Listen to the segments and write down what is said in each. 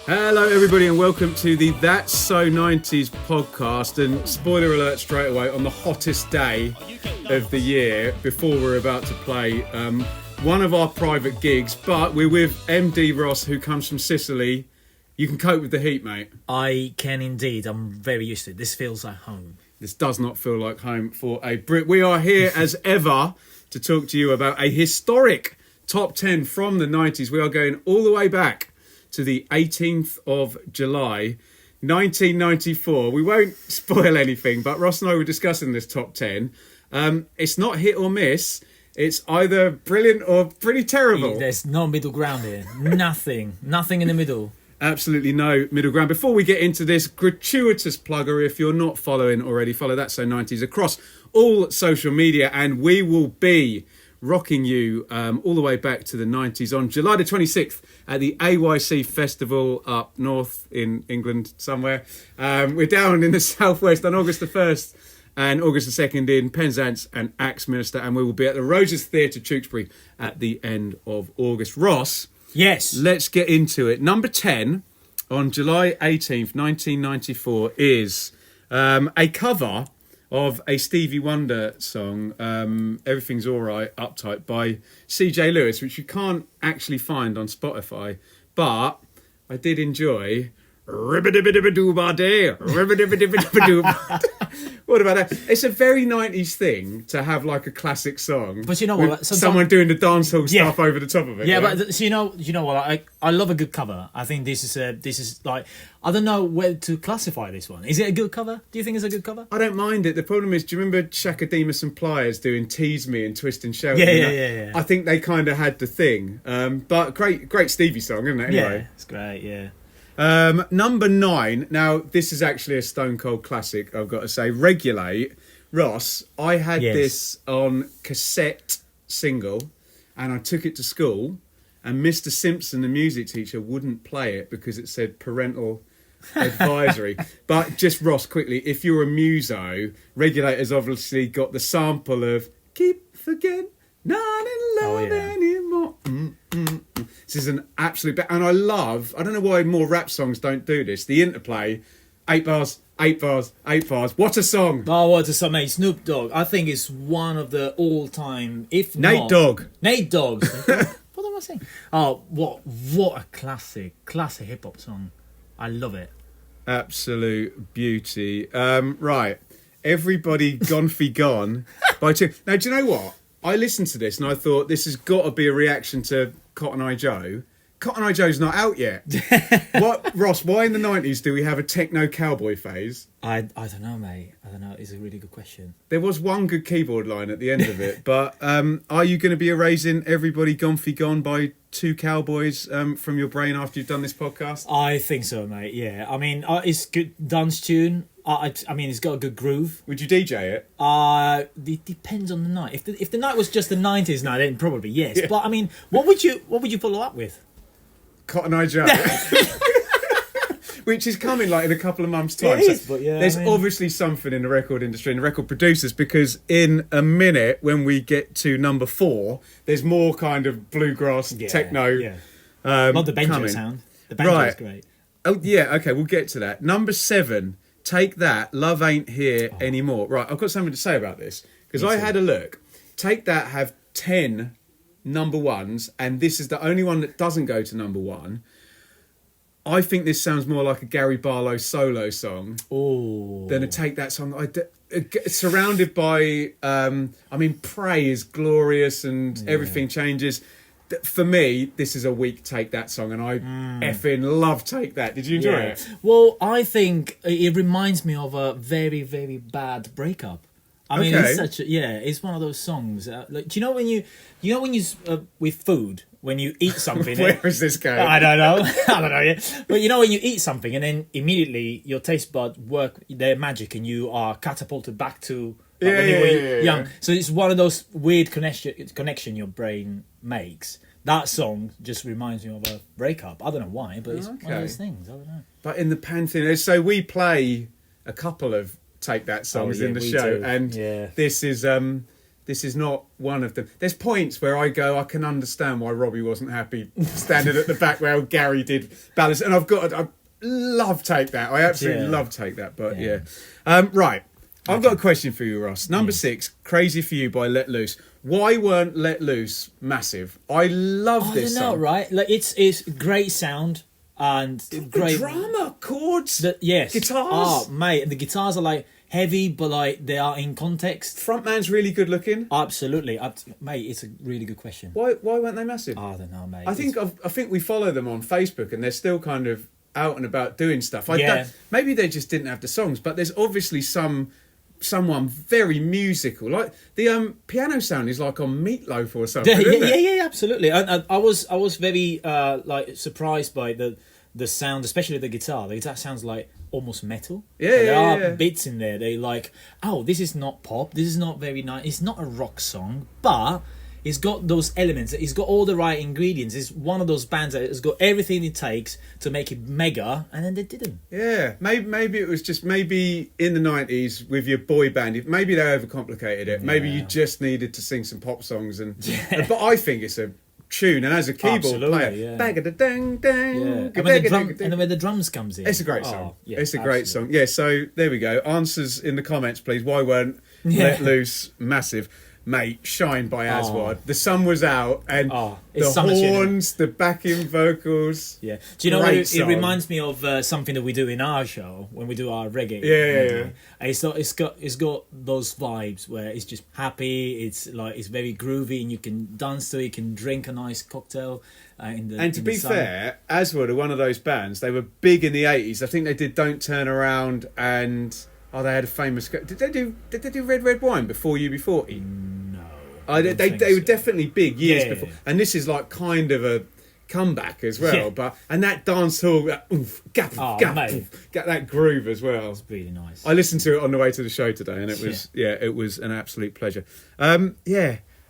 Hello everybody and welcome to the That's So 90s podcast, and spoiler alert straight away on the hottest day of the year before we're about to play one of our private gigs, but we're with MD Ross, who comes from Sicily. You can cope with the heat, mate. I can indeed. I'm very used to it. This feels like home. This does not feel like home for a Brit. We are here as ever to talk to you about a historic top 10 from the 90s. We are going all the way back to the 18th of July, 1994. We won't spoil anything, but Ross and I were discussing this top 10. It's not hit or miss. It's either brilliant or pretty terrible. There's no middle ground here. Nothing in the middle. Absolutely no middle ground. Before we get into this, gratuitous plugger, if you're not following already, follow That's So 90s across all social media, and we will be rocking you all the way back to the 90s on July the 26th at the AYC Festival up north in England somewhere. We're down in the southwest on August the 1st and August the 2nd in Penzance and Axminster, and we will be at the Roses Theatre, Tewkesbury, at the end of August. Ross, yes, let's get into it. Number 10 on July 18th, 1994 is a cover of a Stevie Wonder song, Everything's Alright, Uptight, by CJ Lewis, which you can't actually find on Spotify, but I did enjoy What about that? It's a very 90s thing to have like a classic song, but you know what? Someone doing the dancehall stuff over the top of it. Yeah, but so you know what? I love a good cover. I think this is like, I don't know where to classify this one. Is it a good cover? Do you think it's a good cover? I don't mind it. The problem is, do you remember Shaka Demus and Pliers doing Tease Me and Twist and Shout? Yeah. I think they kind of had the thing. But great Stevie song, isn't it? Anyway. Yeah, it's great. Yeah. Number 9. Now, this is actually a Stone Cold classic, I've got to say. Regulate. Ross, I had this on cassette single, and I took it to school, and Mr. Simpson, the music teacher, wouldn't play it because it said parental advisory. But just, Ross, quickly, if you're a muso, Regulator's obviously got the sample of Keep Forgetting, Not in Love Anymore. This is an absolute... And I don't know why more rap songs don't do this, the interplay, 8 bars, 8 bars, 8 bars. What a song! Oh, what a song, mate. Snoop Dogg. I think it's one of the all-time, if Nate Dogg. What am I saying? Oh, what a classic hip-hop song. I love it. Absolute beauty. Right. Everybody Gone Fee Gone by two. Now, do you know what? I listened to this and I thought this has got to be a reaction to Cotton Eye Joe. Cotton Eye Joe's not out yet. What, Ross, why in the 90s do we have a techno cowboy phase? I don't know, mate. I don't know. It's a really good question. There was one good keyboard line at the end of it, but are you going to be erasing Everybody Gone Fee Gone by two cowboys from your brain after you've done this podcast? I think so, mate. Yeah. I mean, it's good dance tune. I mean, it's got a good groove. Would you DJ it? It depends on the night. If the night was just the 90s night, then probably yes. Yeah. But I mean, what would you follow up with? Cotton Eye Joe. Which is coming like in a couple of months' time. It is, but yeah, there's obviously something in the record industry and the record producers, because in a minute when we get to number 4, there's more kind of bluegrass techno. Yeah. Not the banjo coming. sound. The banjo is great. Oh yeah, okay, we'll get to that. Number 7, Take That, Love Ain't Here Anymore. Right, I've got something to say about this because I had a look. Take That have 10 number 1s, and this is the only one that doesn't go to number 1. I think this sounds more like a Gary Barlow solo song than a Take That song. Surrounded by, Pray is glorious and everything changes. For me, this is a weak Take That song, and I effing love Take That. Did you enjoy it? Well, I think it reminds me of a very, very bad breakup. I mean, it's one of those songs. Like, do you know when you with food, when you eat something? Where is this going? I don't know. Yeah. But you know when you eat something and then immediately your taste buds work their magic and you are catapulted back to when you were young. Yeah. So it's one of those weird connection your brain makes. That song just reminds me of a breakup. I don't know why, but it's one of those things. I don't know. But in the Pantheon, so we play a couple of Take That songs in the show, and this is This is not one of them. There's points where I go, I can understand why Robbie wasn't happy standing at the back where Gary did balance. And I love Take That. I absolutely love Take That. But right. I've got a question for you, Ross. Number 6, Crazy For You by Let Loose. Why weren't Let Loose massive? I love this song. I don't know, right? Like it's great sound and great drama, chords, yes, guitars. Oh, mate, the guitars are like heavy, but like they are in context. Frontman's really good looking. Absolutely, mate. It's a really good question. Why weren't they massive? I don't know, mate. I think we follow them on Facebook, and they're still kind of out and about doing stuff. Maybe they just didn't have the songs, but there's obviously someone very musical. Like the piano sound is like on Meatloaf or something. Yeah, absolutely. I was very like surprised by the sound, especially the guitar. The guitar sounds like almost metal. There are bits in there. They like, oh, this is not pop. This is not very nice. It's not a rock song, but it's got those elements. It's got all the right ingredients. It's one of those bands that has got everything it takes to make it mega, and then they didn't. Yeah, maybe it was just in the 90s with your boy band. Maybe they overcomplicated it. Maybe you just needed to sing some pop songs, but I think it's a tune, and as a keyboard player, bang da dang dang, and then when the drums comes in, it's a great song. It's a great song. Yeah, so there we go. Answers in the comments, please. Why weren't Let Loose massive? Mate, Shine by Aswad. The sun was out, and the horns, the backing vocals. Yeah. Do you know what it reminds me of? Something that we do in our show when we do our reggae. Yeah. It's got those vibes where it's just happy. It's like it's very groovy, and you can dance to it. You can drink a nice cocktail. And to be fair, Aswad are one of those bands. They were big in the 80s. I think they did Don't Turn Around and. Oh, they had a famous. Did they do Red Red Wine before UB40? No. They were definitely big years before, and this is like kind of a comeback as well. Yeah. And that dance hall, get that groove as well. It's really nice. I listened to it on the way to the show today, and it was an absolute pleasure.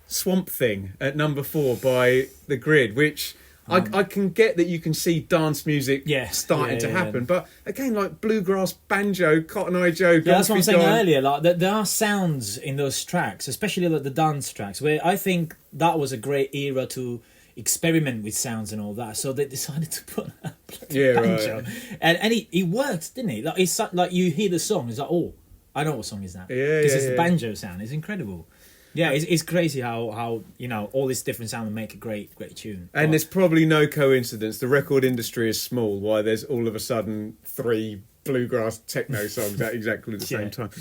Swamp Thing at number 4 by The Grid, which. I can get that you can see dance music starting to happen, but again, like bluegrass, banjo, Cotton Eye Joe. That's what I'm saying earlier. Like there are sounds in those tracks, especially like the dance tracks, where I think that was a great era to experiment with sounds and all that. So they decided to put a banjo, right. and it worked, didn't it? Like it's like you hear the song, it's like, oh, I know what song is that? Because it's the banjo sound. It's incredible. Yeah, it's crazy how all this different sound make a great tune. And there's probably no coincidence. The record industry is small. Why there's all of a sudden 3 bluegrass techno songs at exactly the same time.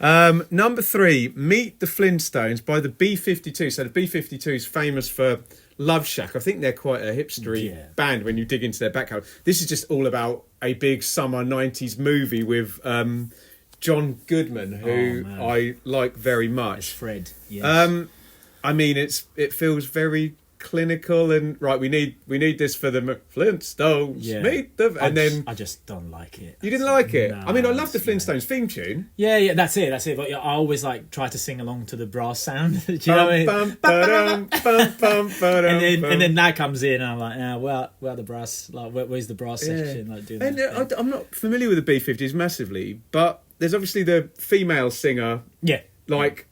Yeah. Number 3, Meet the Flintstones by the B-52. So the B-52 is famous for Love Shack. I think they're quite a hipstery band when you dig into their back catalog. This is just all about a big summer 90s movie with... John Goodman, who I like very much. It's Fred. Yes. I mean, it feels very clinical and right. We need this for the Flintstones. Yeah. Meet them, and I just don't like it. You didn't like it? No, I mean, I love the Flintstones theme tune. Yeah, that's it. But I always like try to sing along to the brass sound. Do you know what I mean? And then that comes in, and I'm like, where the brass? Like, where's the brass section? Like, doing that. I'm not familiar with the B-50s massively, but. There's obviously the female singer,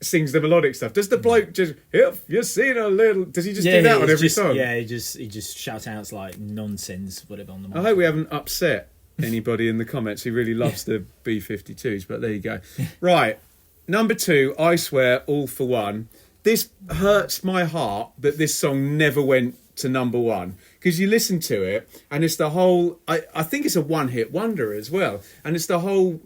sings the melodic stuff. Does the bloke just, if you've seen a little, does he just do that on every song? Yeah, he just shouts out like nonsense, whatever on the mic. I hope we haven't upset anybody in the comments who really loves the B-52s, but there you go. Right, number 2, I Swear, All For One. This hurts my heart that this song never went to number 1. Because you listen to it, and it's the whole, I think it's a one-hit wonder as well, and it's the whole...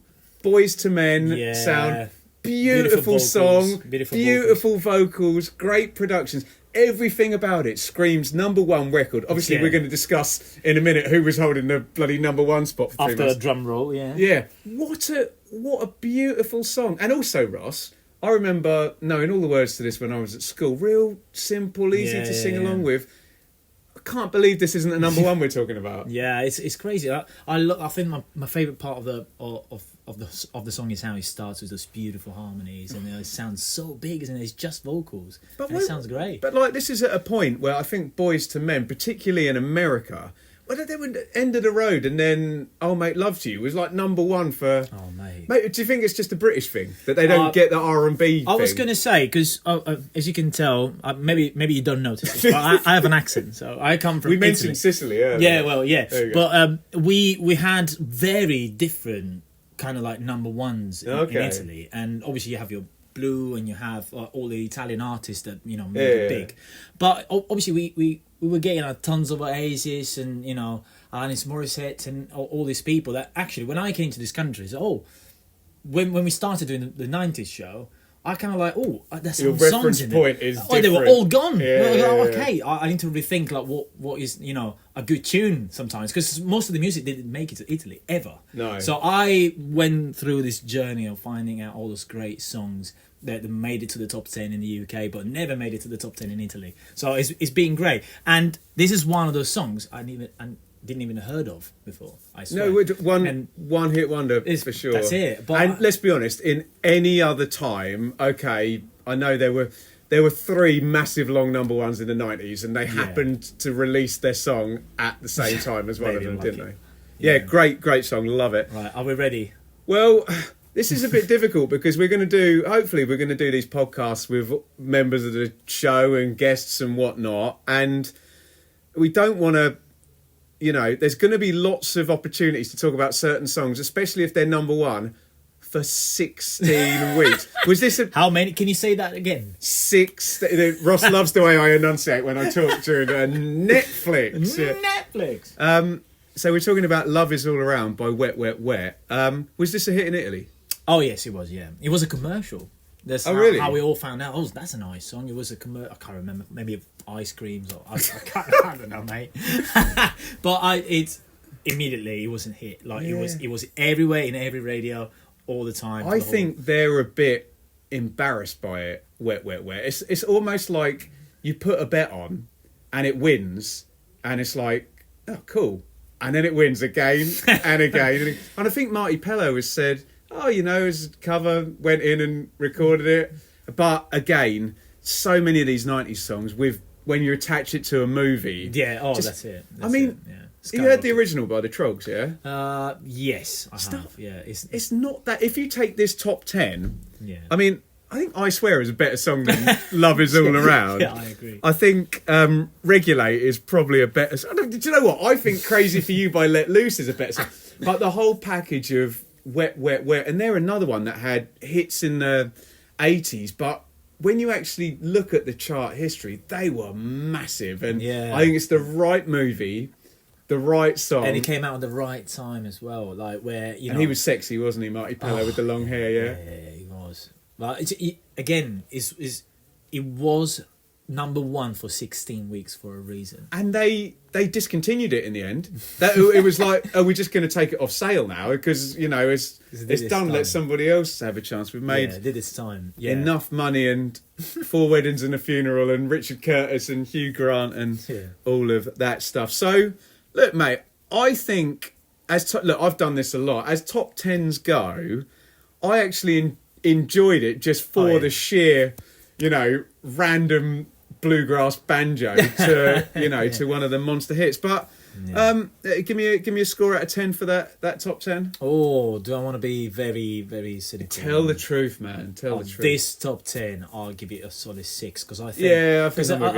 Boys to Men sound, beautiful song, beautiful vocals, great productions. Everything about it screams number 1 record. Obviously, we're going to discuss in a minute who was holding the bloody number 1 spot for after a drum roll. Yeah. What a beautiful song. And also, Ross, I remember knowing all the words to this when I was at school. Real simple, easy to sing along with. I can't believe this isn't a number 1 we're talking about. Yeah, it's crazy. I think my favourite part of the song is how it starts with those beautiful harmonies, and it sounds so big, and it's just vocals. But it sounds great. But like this is at a point where I think Boys to Men, particularly in America, But they were End of the Road, and then "Oh Mate, Love to You" was like number one for. Oh mate. Mate, do you think it's just a British thing that they don't get the R&B? I was going to say because as you can tell, maybe you don't notice it, but I have an accent, so I come from. We mentioned Italy. Sicily, earlier. Yeah, well, yeah, but we had very different kind of like number ones in Italy, and obviously you have your Blue and you have all the Italian artists that made it big, but obviously we were getting tons of Oasis and Alanis Morissette and all these people that actually when I came to this country, when we started doing the 90s show, I kind of like, there's some your songs reference in point it. is different. They were all gone. Yeah, okay, I need to rethink like what is a good tune sometimes, because most of the music didn't make it to Italy ever. No. So I went through this journey of finding out all those great songs that made it to the top 10 in the UK but never made it to the top 10 in Italy. So it's been great, and this is one of those songs I didn't even heard of before. I swear. No, one hit wonder for sure. That's it. But and let's be honest, in any other time, okay, I know there were 3 massive long number ones in the 90s, and they happened to release their song at the same time as one of them, didn't they? Yeah, great song, love it. Right, are we ready? Well, this is a bit difficult because hopefully we're going to do these podcasts with members of the show and guests and whatnot, and we don't want to. There's going to be lots of opportunities to talk about certain songs, especially if they're number one, for 16 weeks. Was this how many? Can you say that again? 6. Ross loves the way I enunciate when I talk during Netflix. Netflix. So we're talking about "Love Is All Around" by Wet Wet Wet. Was this a hit in Italy? Oh yes, it was. Yeah, it was a commercial. That's really? How we all found out. Oh, that's a nice song. It was a commercial. I can't remember. Maybe ice creams or I don't know, mate. But it wasn't hit. Like it was everywhere in every radio all the time. I think they're a bit embarrassed by it. Wet Wet Wet. It's almost like you put a bet on and it wins, and it's like, oh cool, and then it wins again and again. And I think Marty Pello has said, his cover, went in and recorded it. But again, so many of these 90s songs, when you attach it to a movie... Yeah, that's it. You heard the original by the Trogs, yeah? Yes, I have. Yeah, it's not that... If you take this top 10... Yeah. I mean, I think "I Swear" is a better song than "Love Is All Around." Yeah, I agree. I think "Regulate" is probably a better song. Do you know what? I think "Crazy for You" by Let Loose is a better song. But the whole package of Wet, Wet, Wet, and they're another one that had hits in the 80s, but when you actually look at the chart history, they were massive, and I think it's the right movie, the right song, and it came out at the right time as well, like where and he was sexy, wasn't he, Marty Pello, with the long hair? Yeah, he was. But it was number one for 16 weeks for a reason, and they discontinued it in the end. It was like, are we just going to take it off sale now because it's done? Let somebody else have a chance. We've made did this time enough money, and 4 weddings and a funeral, and Richard Curtis and Hugh Grant and all of that stuff. So look, mate, I think I've done this a lot. As top 10s go, I actually enjoyed it just for the sheer random bluegrass banjo to to one of the monster hits. But give me a score out of 10 for that top 10. Oh, do I want to be very, very cynical? Tell the truth, man. Tell the truth. This top 10, I'll give it a solid 6 because I think I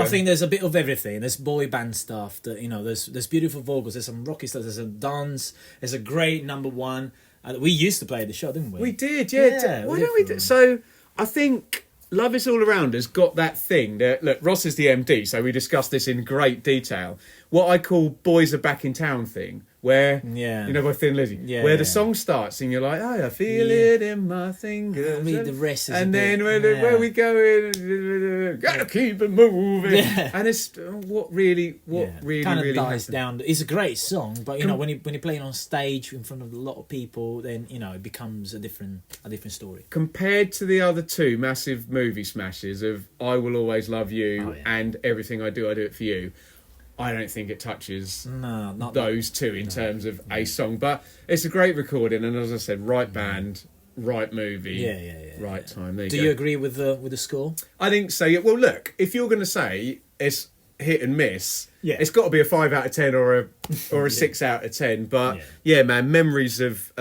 think there's a bit of everything. There's boy band stuff that there's beautiful vocals. There's some rocky stuff. There's a dance. There's a great number one. We used to play at the show, didn't we? We did, yeah. Why don't we do? So I think "Love Is All Around" has got that thing that, look, Ross is the MD, so we discussed this in great detail. What I call "Boys Are Back in Town" thing, where by Thin Lizzy, where the song starts and you're like, I feel it in my fingers. I mean, the rest is and then where we going, gotta keep it moving. And it's what really kind of dies happened. down. It's a great song, but when you're playing on stage in front of a lot of people, then it becomes a different story. Compared to the other two massive movie smashes of "I Will Always Love You" and "Everything I Do It For You," I don't think it touches those two in terms of a song. But it's a great recording, and as I said, right band, right movie, right time. Do you agree with the score? I think so. Yeah. Well, look, if you're going to say it's hit and miss. Yeah. It's got to be a 5 out of 10 or a 6 out of 10. But yeah, man, memories of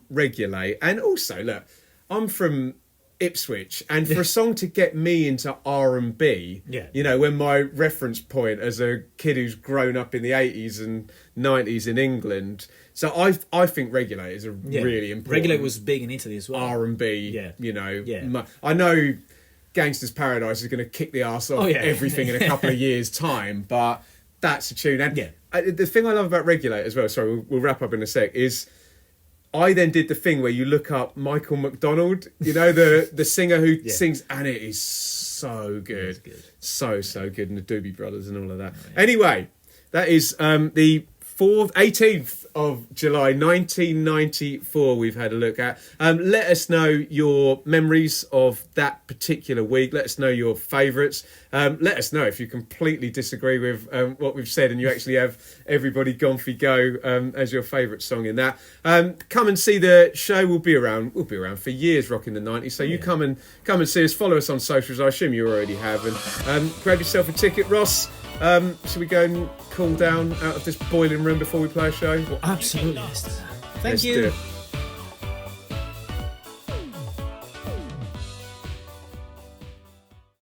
Regulate. And also, look, I'm from Ipswich, and for a song to get me into R&B, you know, when my reference point as a kid who's grown up in the 80s and 90s in England, so I think Regulate is a really important. Regulate was big in Italy as well. R&B, you know. I know Gangster's Paradise is going to kick the arse off everything in a couple of years' time, but that's a tune. And the thing I love about Regulate as well, sorry, we'll wrap up in a sec, is I then did the thing where you look up Michael McDonald, you know, the singer who sings, and it is so good. So good. And the Doobie Brothers and all of that. Anyway, that is the 18th of July 1994 we've had a look at. Let us know your memories of that particular week. Let us know your favourites. Let us know if you completely disagree with what we've said and you actually have Everybody Gone For Go as your favourite song in that. Come and see the show. We'll be around for years rocking the 90s. So you come and see us. Follow us on socials. I assume you already have. And grab yourself a ticket, Ross. Should we go and cool down out of this boiling room before we play a show? Well, absolutely. Thank Let's you. do it.